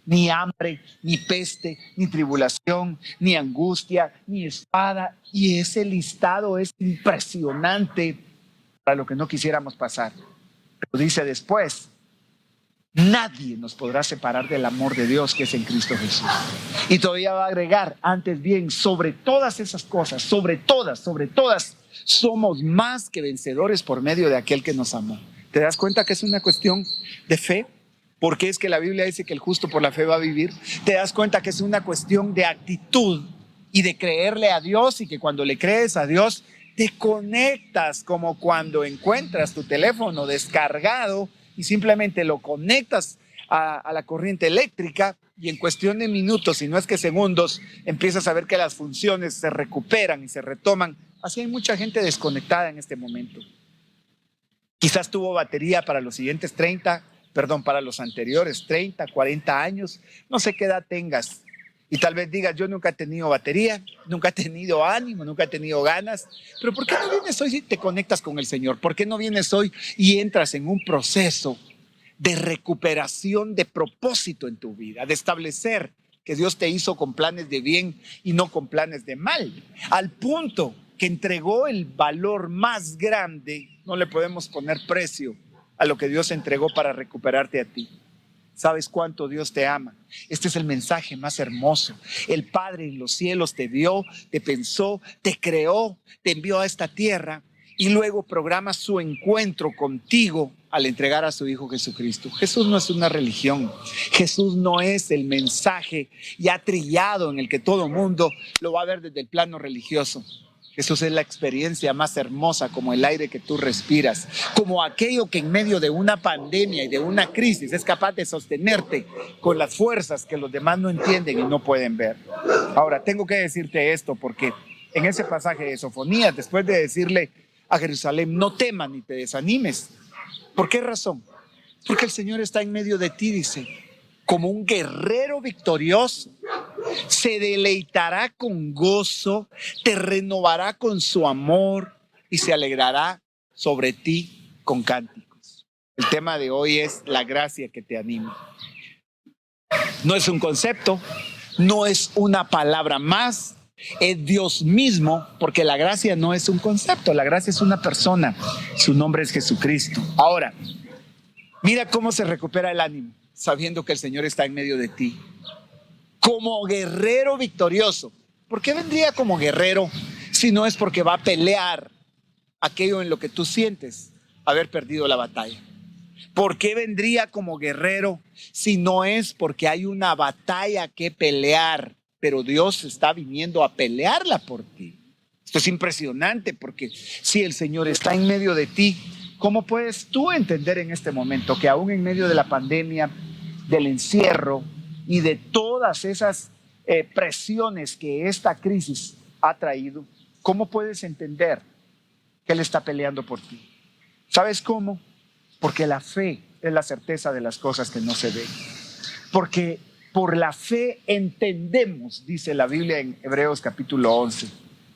Ni hambre, ni peste, ni tribulación, ni angustia, ni espada. Y ese listado es impresionante para lo que no quisiéramos pasar. Pero dice después, nadie nos podrá separar del amor de Dios que es en Cristo Jesús. Y todavía va a agregar, antes bien, sobre todas esas cosas, sobre todas, somos más que vencedores por medio de aquel que nos amó. ¿Te das cuenta que es una cuestión de fe? Porque es que la Biblia dice que el justo por la fe va a vivir. ¿Te das cuenta que es una cuestión de actitud y de creerle a Dios? Y que cuando le crees a Dios, te conectas como cuando encuentras tu teléfono descargado y simplemente lo conectas a la corriente eléctrica y en cuestión de minutos, si no es que segundos, empiezas a ver que las funciones se recuperan y se retoman. Así hay mucha gente desconectada en este momento. Quizás tuvo batería para los anteriores 30, 40 años, no sé qué edad tengas. Y tal vez digas, yo nunca he tenido batería, nunca he tenido ánimo, nunca he tenido ganas. Pero ¿por qué no vienes hoy y te conectas con el Señor? ¿Por qué no vienes hoy y entras en un proceso de recuperación de propósito en tu vida? De establecer que Dios te hizo con planes de bien y no con planes de mal. Al punto que entregó el valor más grande, no le podemos poner precio a lo que Dios entregó para recuperarte a ti. ¿Sabes cuánto Dios te ama? Este es el mensaje más hermoso. El Padre en los cielos te vio, te pensó, te creó, te envió a esta tierra y luego programa su encuentro contigo al entregar a su Hijo Jesucristo. Jesús no es una religión. Jesús no es el mensaje ya trillado en el que todo mundo lo va a ver desde el plano religioso. Jesús es la experiencia más hermosa, como el aire que tú respiras, como aquello que en medio de una pandemia y de una crisis es capaz de sostenerte con las fuerzas que los demás no entienden y no pueden ver. Ahora, tengo que decirte esto porque en ese pasaje de Sofonías, después de decirle a Jerusalén, no temas ni te desanimes. ¿Por qué razón? Porque el Señor está en medio de ti, dice, como un guerrero victorioso. Se deleitará con gozo, te renovará con su amor y se alegrará sobre ti con cánticos. El tema de hoy es la gracia que te anima. No es un concepto, no es una palabra más, Es Dios mismo, porque la gracia no es un concepto, la gracia es una persona. Su nombre es Jesucristo. Ahora, mira cómo se recupera el ánimo, sabiendo que el Señor está en medio de ti. Como guerrero victorioso. ¿Por qué vendría como guerrero si no es porque va a pelear aquello en lo que tú sientes haber perdido la batalla? ¿Por qué vendría como guerrero si no es porque hay una batalla que pelear, pero Dios está viniendo a pelearla por ti? Esto es impresionante, porque si el Señor está en medio de ti, ¿cómo puedes tú entender en este momento que aún en medio de la pandemia, del encierro y de todas esas presiones que esta crisis ha traído, cómo puedes entender que Él está peleando por ti? ¿Sabes cómo? Porque la fe es la certeza de las cosas que no se ven. Porque por la fe entendemos, dice la Biblia en Hebreos capítulo 11,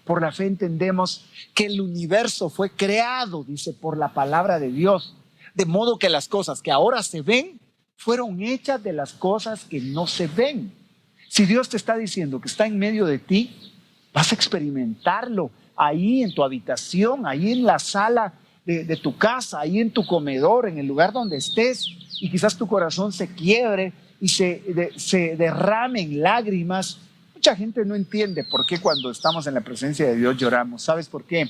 por la fe entendemos que el universo fue creado, dice, por la palabra de Dios. De modo que las cosas que ahora se ven fueron hechas de las cosas que no se ven. Si Dios te está diciendo que está en medio de ti, vas a experimentarlo ahí en tu habitación, ahí en la sala de tu casa, ahí en tu comedor, en el lugar donde estés, y quizás tu corazón se quiebre y se derramen lágrimas. Mucha gente no entiende por qué cuando estamos en la presencia de Dios lloramos. ¿Sabes por qué?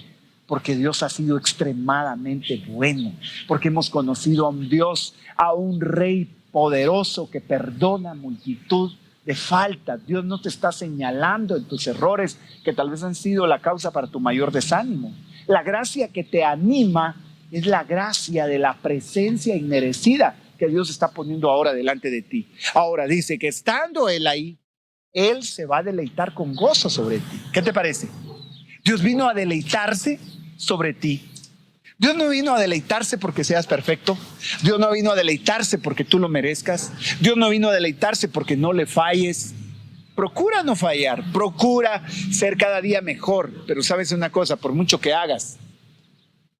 Porque Dios ha sido extremadamente bueno, porque hemos conocido a un Dios, a un Rey poderoso que perdona multitud de faltas. Dios no te está señalando en tus errores que tal vez han sido la causa para tu mayor desánimo. La gracia que te anima es la gracia de la presencia inmerecida que Dios está poniendo ahora delante de ti. Ahora dice que estando Él ahí, Él se va a deleitar con gozo sobre ti. ¿Qué te parece? Dios vino a deleitarse sobre ti. Dios no vino a deleitarse porque seas perfecto. Dios no vino a deleitarse porque tú lo merezcas. Dios no vino a deleitarse porque no le falles. Procura no fallar, procura ser cada día mejor. Pero sabes una cosa, por mucho que hagas,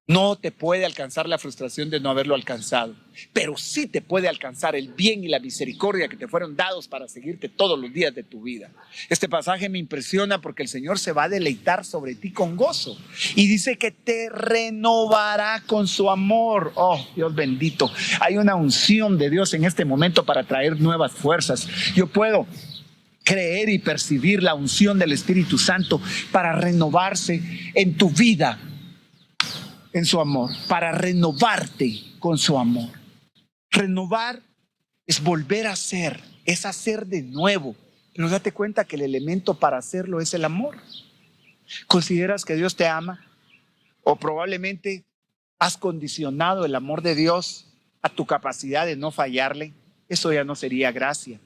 no te puede alcanzar la frustración de no haberlo alcanzado, pero sí te puede alcanzar el bien y la misericordia que te fueron dados para seguirte todos los días de tu vida. Este pasaje me impresiona porque el Señor se va a deleitar sobre ti con gozo y dice que te renovará con su amor. Oh, Dios bendito, hay una unción de Dios en este momento para traer nuevas fuerzas. Yo puedo creer y percibir la unción del Espíritu Santo para renovarse en tu vida, en su amor, para renovarte con su amor. Renovar es volver a ser, es hacer de nuevo. Pero date cuenta que el elemento para hacerlo es el amor. ¿Consideras que Dios te ama? O probablemente has condicionado el amor de Dios a tu capacidad de no fallarle. Eso ya no sería gracia.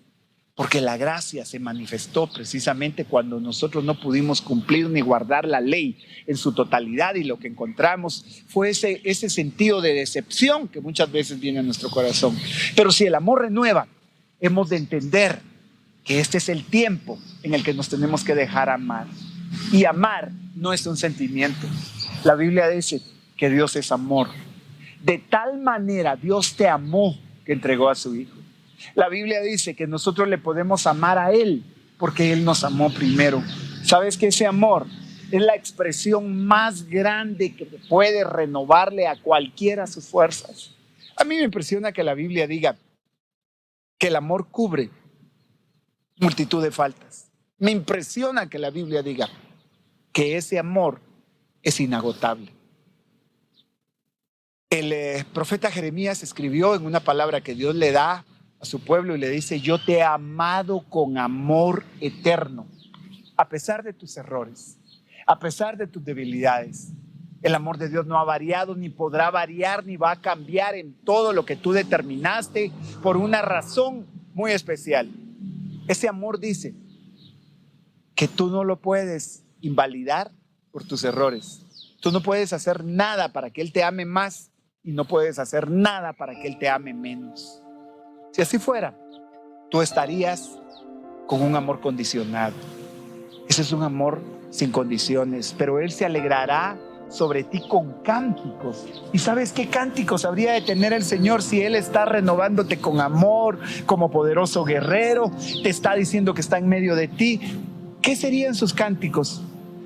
Porque la gracia se manifestó precisamente cuando nosotros no pudimos cumplir ni guardar la ley en su totalidad, y lo que encontramos fue ese sentido de decepción que muchas veces viene a nuestro corazón. Pero si el amor renueva, hemos de entender que este es el tiempo en el que nos tenemos que dejar amar. Y amar no es un sentimiento. La Biblia dice que Dios es amor. De tal manera Dios te amó que entregó a su Hijo. La Biblia dice que nosotros le podemos amar a Él porque Él nos amó primero. ¿Sabes que ese amor es la expresión más grande que puede renovarle a cualquiera sus fuerzas? A mí me impresiona que la Biblia diga que el amor cubre multitud de faltas. Me impresiona que la Biblia diga que ese amor es inagotable. El profeta Jeremías escribió en una palabra que Dios le da a su pueblo y le dice: yo te he amado con amor eterno, a pesar de tus errores, a pesar de tus debilidades. El amor de Dios no ha variado, ni podrá variar, ni va a cambiar en todo lo que tú determinaste por una razón muy especial. Ese amor dice que tú no lo puedes invalidar por tus errores. Tú no puedes hacer nada para que Él te ame más y no puedes hacer nada para que Él te ame menos. Si así fuera, tú estarías con un amor condicionado. Ese es un amor sin condiciones, pero Él se alegrará sobre ti con cánticos. ¿Y sabes qué cánticos habría de tener el Señor si Él está renovándote con amor, como poderoso guerrero? Te está diciendo que está en medio de ti. ¿Qué serían sus cánticos?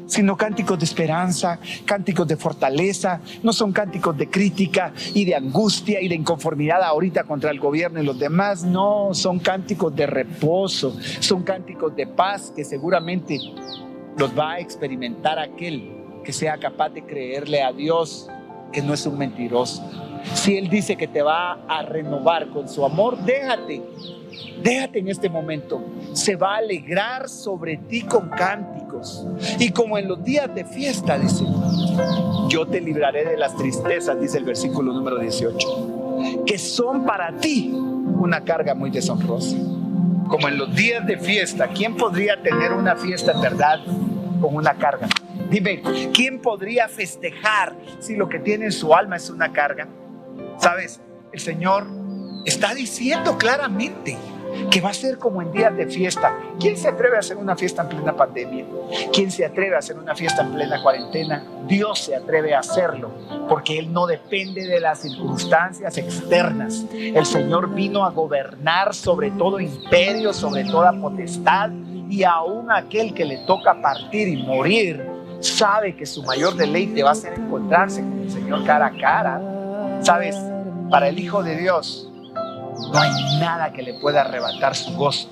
Sino cánticos de esperanza, cánticos de fortaleza. No son cánticos de crítica y de angustia y de inconformidad ahorita contra el gobierno y los demás. No, son cánticos de reposo, son cánticos de paz que seguramente los va a experimentar aquel que sea capaz de creerle a Dios que no es un mentiroso. Si Él dice que te va a renovar con su amor, déjate en este momento. Se va a alegrar sobre ti con cánticos. Y como en los días de fiesta, dice, yo te libraré de las tristezas, dice el versículo número 18, que son para ti una carga muy deshonrosa. Como en los días de fiesta, ¿quién podría tener una fiesta en verdad con una carga? Dime, ¿quién podría festejar si lo que tiene en su alma es una carga? ¿Sabes? El Señor está diciendo claramente que va a ser como en días de fiesta. ¿Quién se atreve a hacer una fiesta en plena pandemia? ¿Quién se atreve a hacer una fiesta en plena cuarentena? Dios se atreve a hacerlo, porque Él no depende de las circunstancias externas. El Señor vino a gobernar sobre todo imperio, sobre toda potestad, y aún aquel que le toca partir y morir sabe que su mayor deleite va a ser encontrarse con el Señor cara a cara. ¿Sabes? Para el Hijo de Dios no hay nada que le pueda arrebatar su gozo.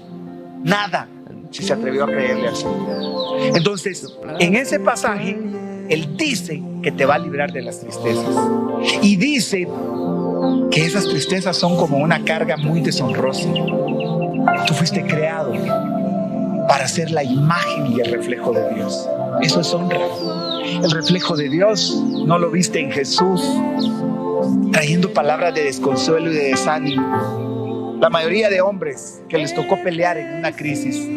Nada, si se atrevió a creerle al Señor. Entonces, en ese pasaje, Él dice que te va a librar de las tristezas. Y dice que esas tristezas son como una carga muy deshonrosa. Tú fuiste creado para ser la imagen y el reflejo de Dios. Eso es honra. El reflejo de Dios no lo viste en Jesús, trayendo palabras de desconsuelo y de desánimo. La mayoría de hombres que les tocó pelear en una crisis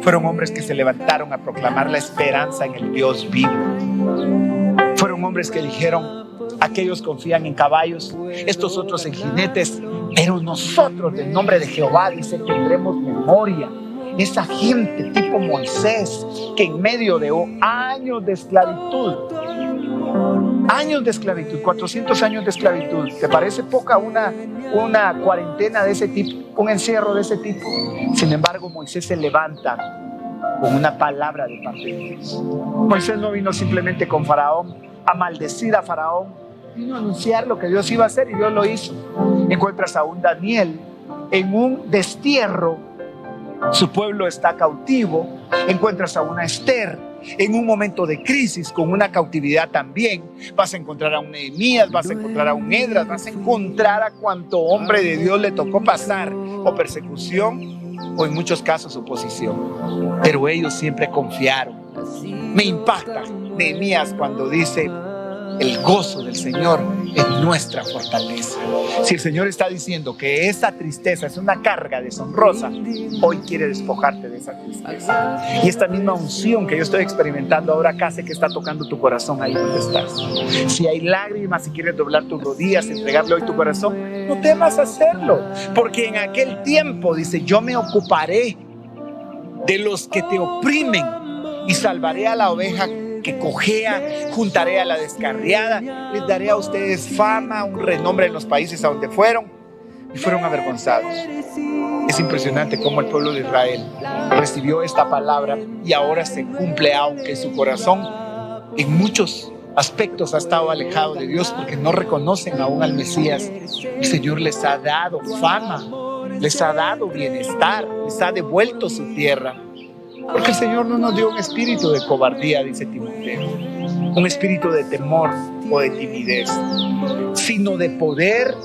fueron hombres que se levantaron a proclamar la esperanza en el Dios vivo. Fueron hombres que dijeron, aquellos confían en caballos, estos otros en jinetes, pero nosotros del nombre de Jehová, dice, tendremos memoria. Esa gente tipo Moisés, que en medio de años de esclavitud, 400 años de esclavitud, ¿te parece poca una cuarentena de ese tipo, un encierro de ese tipo? Sin embargo, Moisés se levanta con una palabra de parte de Dios. Moisés no vino simplemente con Faraón a maldecir a Faraón, vino a anunciar lo que Dios iba a hacer, y Dios lo hizo. Encuentras a un Daniel en un destierro, su pueblo está cautivo. Encuentras a una Esther en un momento de crisis con una cautividad también. Vas a encontrar a un Nehemías, vas a encontrar a un Esdras, vas a encontrar a cuanto hombre de Dios le tocó pasar o persecución o en muchos casos oposición, pero ellos siempre confiaron. Me impacta Nehemías cuando dice, el gozo del Señor es nuestra fortaleza. Si el Señor está diciendo que esa tristeza es una carga deshonrosa, hoy quiere despojarte de esa tristeza. Y esta misma unción que yo estoy experimentando ahora acá, sé que está tocando tu corazón ahí donde estás. Si hay lágrimas, si quieres doblar tus rodillas, entregarle hoy tu corazón, no temas hacerlo, porque en aquel tiempo, dice, yo me ocuparé de los que te oprimen y salvaré a la oveja que cojea, juntaré a la descarriada, les daré a ustedes fama, un renombre en los países a donde fueron, y fueron avergonzados. Es impresionante cómo el pueblo de Israel recibió esta palabra y ahora se cumple, aunque su corazón en muchos aspectos ha estado alejado de Dios porque no reconocen aún al Mesías. El Señor les ha dado fama, les ha dado bienestar, les ha devuelto su tierra. Porque el Señor no nos dio un espíritu de cobardía, dice Timoteo, un espíritu de temor o de timidez, sino de poder,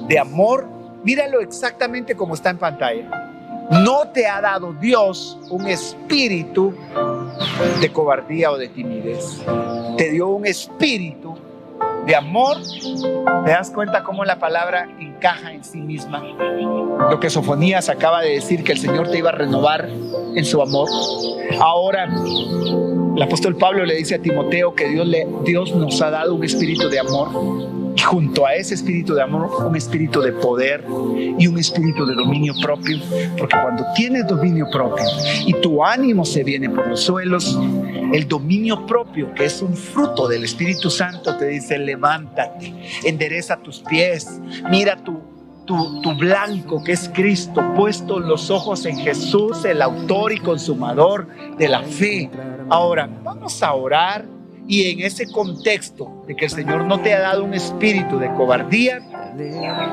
de amor. Míralo exactamente como está en pantalla. No te ha dado Dios un espíritu de cobardía o de timidez. Te dio un espíritu de amor. ¿Te das cuenta cómo la palabra encaja en sí misma? Lo que Sofonías acaba de decir, que el Señor te iba a renovar en su amor. Ahora el apóstol Pablo le dice a Timoteo que Dios nos ha dado un espíritu de amor, y junto a ese espíritu de amor, un espíritu de poder y un espíritu de dominio propio. Porque cuando tienes dominio propio y tu ánimo se viene por los suelos, el dominio propio, que es un fruto del Espíritu Santo, te dice: levántate, endereza tus pies, mira tu blanco, que es Cristo, puestos los ojos en Jesús, el autor y consumador de la fe. Ahora, vamos a orar, y en ese contexto de que el Señor no te ha dado un espíritu de cobardía,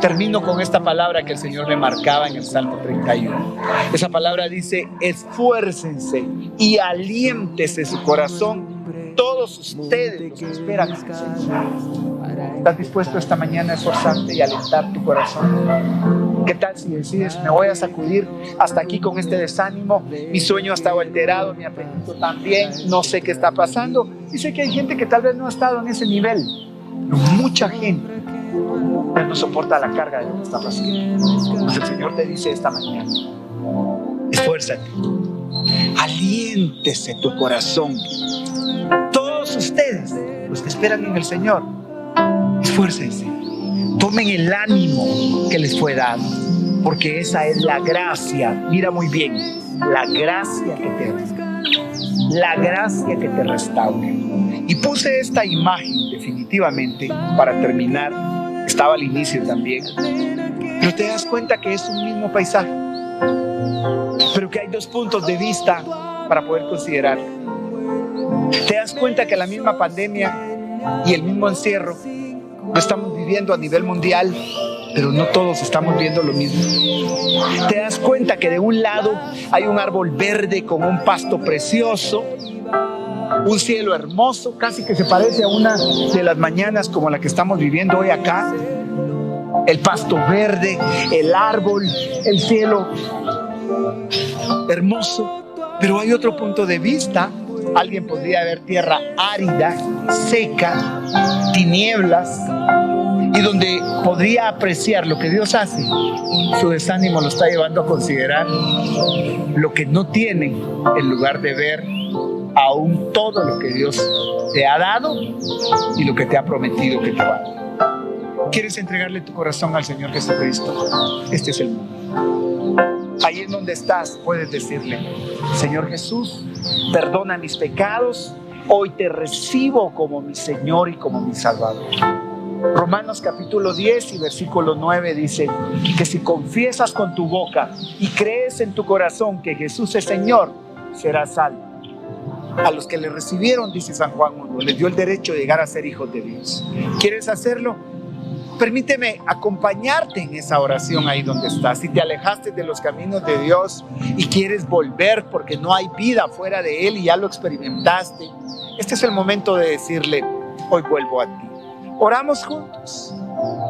termino con esta palabra que el Señor me marcaba en el Salmo 31. Esa palabra dice: esfuércense y aliéntese su corazón, todos ustedes los que esperan. ¿Estás dispuesto esta mañana a esforzarte y alentar tu corazón? ¿Qué tal si decides: me voy a sacudir hasta aquí con este desánimo, mi sueño ha estado alterado, mi apetito también, no sé qué está pasando? Y sé que hay gente que tal vez no ha estado en ese nivel, pero mucha gente no soporta la carga de lo que está pasando. Pues el Señor te dice esta mañana: esfuérzate, aliéntese tu corazón. Todos ustedes, los que esperan en el Señor, esfuércense, tomen el ánimo que les fue dado, porque esa es la gracia. Mira muy bien, la gracia que te restaura. Y puse esta imagen definitivamente para terminar. Estaba al inicio también, pero te das cuenta que es un mismo paisaje, pero que hay dos puntos de vista para poder considerar. Te das cuenta que la misma pandemia y el mismo encierro lo estamos viviendo a nivel mundial, pero no todos estamos viendo lo mismo. Te das cuenta que de un lado hay un árbol verde con un pasto precioso, un cielo hermoso, casi que se parece a una de las mañanas como la que estamos viviendo hoy acá. El pasto verde, el árbol, el cielo hermoso. Pero hay otro punto de vista. Alguien podría ver tierra árida, seca, tinieblas, y donde podría apreciar lo que Dios hace. Su desánimo lo está llevando a considerar lo que no tiene, en lugar de ver aún todo lo que Dios te ha dado y lo que te ha prometido que te va a dar. ¿Quieres entregarle tu corazón al Señor Jesucristo? Este es el momento. Ahí en donde estás puedes decirle: Señor Jesús, perdona mis pecados, hoy te recibo como mi Señor y como mi Salvador. Romanos capítulo 10 y versículo 9 dice que si confiesas con tu boca y crees en tu corazón que Jesús es Señor, serás salvo. A los que le recibieron, dice San Juan 1, les dio el derecho de llegar a ser hijos de Dios. ¿Quieres hacerlo? Permíteme acompañarte en esa oración ahí donde estás. Si te alejaste de los caminos de Dios y quieres volver porque no hay vida fuera de Él y ya lo experimentaste, este es el momento de decirle: hoy vuelvo a ti. Oramos juntos,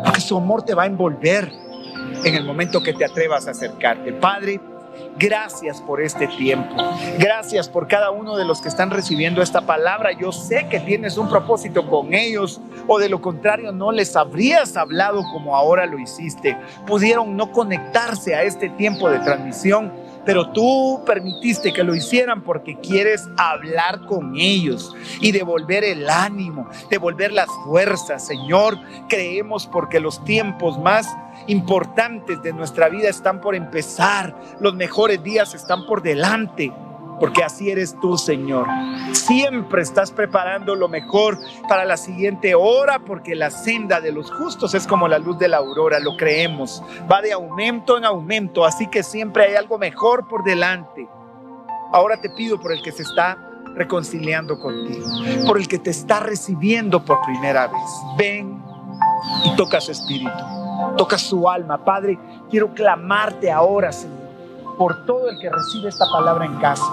porque su amor te va a envolver en el momento que te atrevas a acercarte. Padre, gracias por este tiempo. Gracias por cada uno de los que están recibiendo esta palabra. Yo sé que tienes un propósito con ellos, o de lo contrario no les habrías hablado como ahora lo hiciste. Pudieron no conectarse a este tiempo de transmisión, pero tú permitiste que lo hicieran porque quieres hablar con ellos y devolver el ánimo, devolver las fuerzas. Señor, creemos porque los tiempos más importantes de nuestra vida están por empezar, los mejores días están por delante, porque así eres tú, Señor. Siempre estás preparando lo mejor para la siguiente hora, porque la senda de los justos es como la luz de la aurora, lo creemos, va de aumento en aumento, así que siempre hay algo mejor por delante. Ahora te pido por el que se está reconciliando contigo, por el que te está recibiendo por primera vez. Ven y toca su espíritu, toca su alma. Padre, quiero clamarte ahora, Señor, por todo el que recibe esta palabra en casa,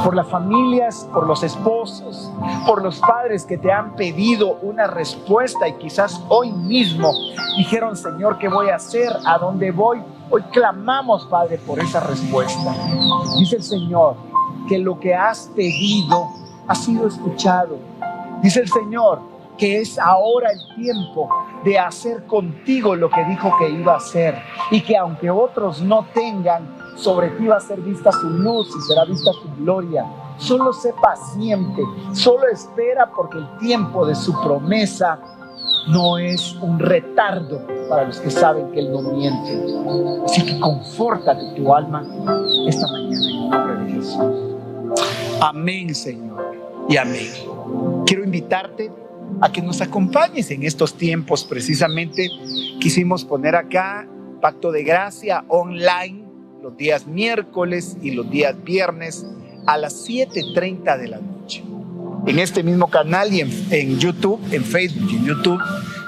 por las familias, por los esposos, por los padres que te han pedido una respuesta y quizás hoy mismo dijeron: Señor, ¿qué voy a hacer? ¿A dónde voy? Hoy clamamos, Padre, por esa respuesta. Dice el Señor que lo que has pedido ha sido escuchado. Dice el Señor que es ahora el tiempo de hacer contigo lo que dijo que iba a hacer, y que aunque otros no tengan, sobre ti va a ser vista su luz y será vista su gloria. Solo sé paciente, solo espera, porque el tiempo de su promesa no es un retardo para los que saben que Él no miente. Así que confórtate tu alma esta mañana en el nombre de Jesús. Amén, Señor, y amén. Quiero invitarte a que nos acompañes en estos tiempos. Precisamente quisimos poner acá Pacto de Gracia online los días miércoles y los días viernes a las 7:30 de la noche. En este mismo canal y en YouTube, en Facebook y en YouTube,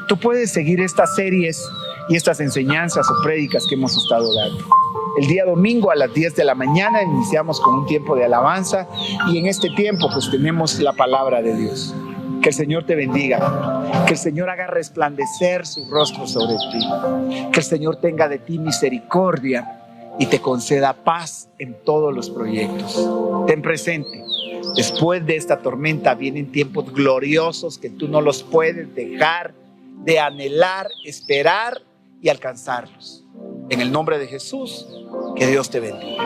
tú puedes seguir estas series y estas enseñanzas o prédicas que hemos estado dando. El día domingo a las 10 de la mañana iniciamos con un tiempo de alabanza y en este tiempo pues tenemos la palabra de Dios. Que el Señor te bendiga, que el Señor haga resplandecer su rostro sobre ti, que el Señor tenga de ti misericordia y te conceda paz en todos los proyectos. Ten presente, después de esta tormenta vienen tiempos gloriosos que tú no los puedes dejar de anhelar, esperar y alcanzarlos. En el nombre de Jesús, que Dios te bendiga.